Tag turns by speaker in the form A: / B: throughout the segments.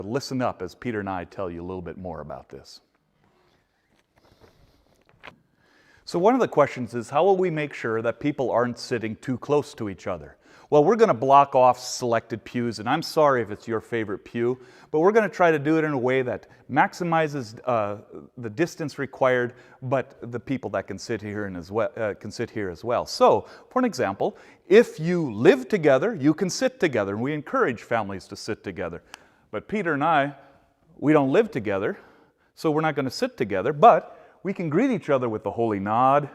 A: But listen up as Peter and I tell you a little bit more about this. So one of the questions is, how will we make sure that people aren't sitting too close to each other? Well, we're going to block off selected pews, and I'm sorry if it's your favorite pew, but we're going to try to do it in a way that maximizes the distance required, but the people that can sit here can sit here as well. So, for an example, if you live together, you can sit together, and we encourage families to sit together. But Peter and I, we don't live together, so we're not going to sit together, but we can greet each other with the holy nod,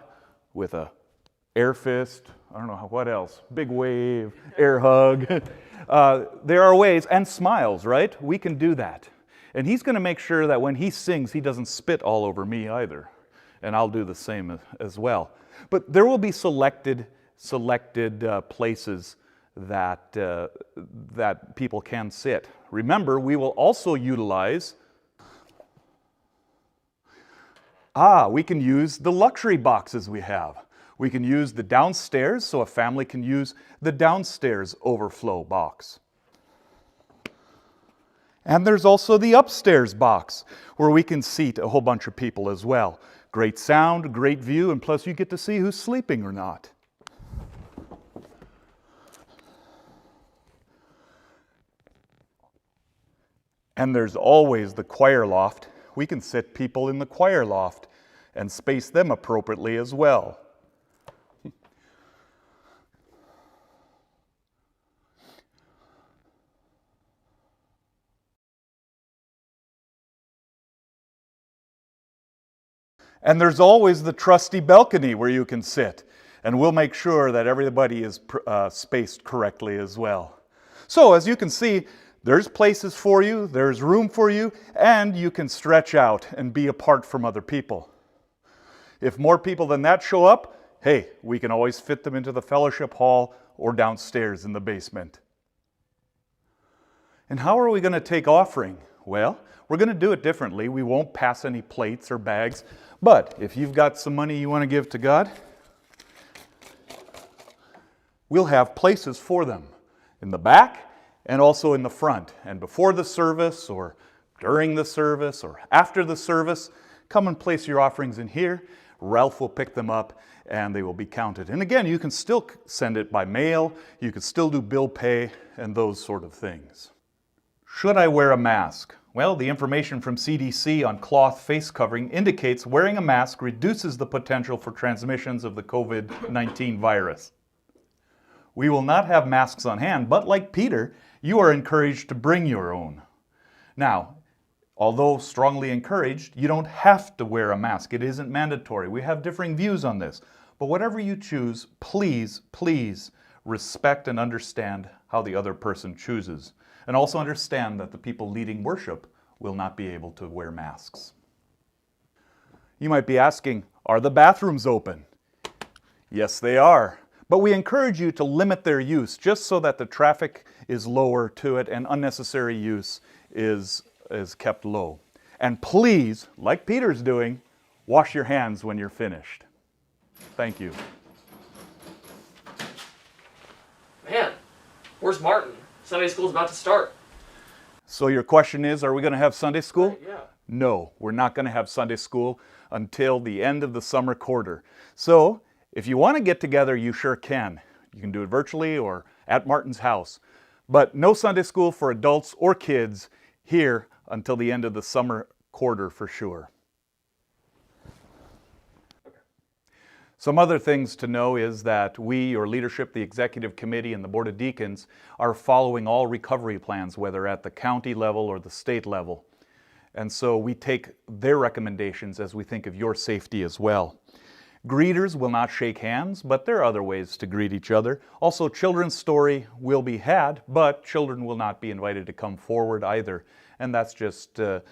A: with a air fist, I don't know what else, big wave, air hug. There are ways, and smiles, right? We can do that. And he's going to make sure that when he sings, he doesn't spit all over me either. And I'll do the same as well. But there will be selected places that people can sit. Remember, we will also utilize, we can use the luxury boxes we have. We can use the downstairs, so a family can use the downstairs overflow box. And there's also the upstairs box, where we can seat a whole bunch of people as well. Great sound, great view, and plus you get to see who's sleeping or not. And there's always the choir loft. We can sit people in the choir loft and space them appropriately as well. And there's always the trusty balcony where you can sit. And we'll make sure that everybody is spaced correctly as well. So as you can see, there's places for you, there's room for you, and you can stretch out and be apart from other people. If more people than that show up, hey, we can always fit them into the fellowship hall or downstairs in the basement. And how are we going to take offering? Well, we're going to do it differently. We won't pass any plates or bags. But if you've got some money you want to give to God, we'll have places for them in the back and also in the front. And before the service or during the service or after the service, come and place your offerings in here. Ralph will pick them up and they will be counted. And again, you can still send it by mail. You can still do bill pay and those sort of things. Should I wear a mask? Well, the information from CDC on cloth face covering indicates wearing a mask reduces the potential for transmissions of the COVID-19 virus. We will not have masks on hand, but like Peter, you are encouraged to bring your own. Now, although strongly encouraged, you don't have to wear a mask. It isn't mandatory. We have differing views on this. But whatever you choose, please, please respect and understand how the other person chooses. And also understand that the people leading worship will not be able to wear masks. You might be asking, are the bathrooms open? Yes, they are. But we encourage you to limit their use just so that the traffic is lower to it and unnecessary use is kept low. And please, like Peter's doing, wash your hands when you're finished. Thank you.
B: Man, where's Martin? Sunday school's about to start.
A: So your question is, are we going to have Sunday school?
B: Right, yeah.
A: No, we're not going to have Sunday school until the end of the summer quarter. So if you want to get together, you sure can. You can do it virtually or at Martin's house. But no Sunday school for adults or kids here until the end of the summer quarter for sure. Some other things to know is that we, your leadership, the executive committee, and the board of deacons are following all recovery plans, whether at the county level or the state level. And so we take their recommendations as we think of your safety as well. Greeters will not shake hands, but there are other ways to greet each other. Also, children's story will be had, but children will not be invited to come forward either. And that's just to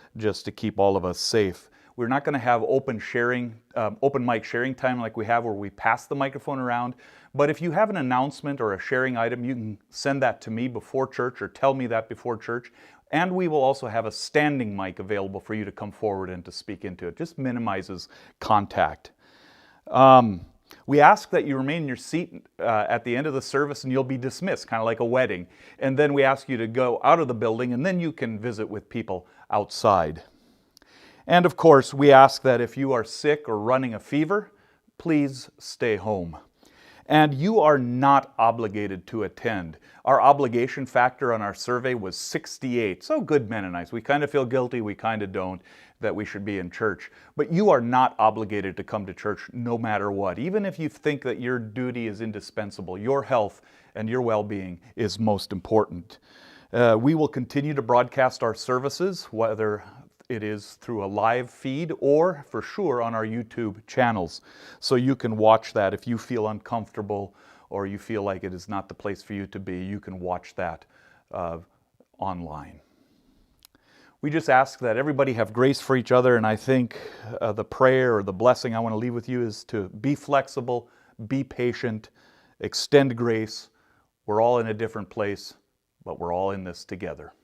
A: keep all of us safe. We're not going to have open mic sharing time like we have where we pass the microphone around. But if you have an announcement or a sharing item, you can send that to me before church or tell me that before church. And we will also have a standing mic available for you to come forward and to speak into it. Just minimizes contact. We ask that you remain in your seat at the end of the service and you'll be dismissed, kind of like a wedding. And then we ask you to go out of the building and then you can visit with people outside. And of course, we ask that if you are sick or running a fever, please stay home. And you are not obligated to attend. Our obligation factor on our survey was 68. So good Mennonites. We kind of feel guilty, we kind of don't, that we should be in church. But you are not obligated to come to church no matter what. Even if you think that your duty is indispensable, your health and your well-being is most important. We will continue to broadcast our services, whether it is through a live feed or for sure on our YouTube channels. So you can watch that if you feel uncomfortable or you feel like it is not the place for you to be. You can watch that online. We just ask that everybody have grace for each other, and I think the prayer or the blessing I want to leave with you is to be flexible, be patient, extend grace. We're all in a different place, but we're all in this together.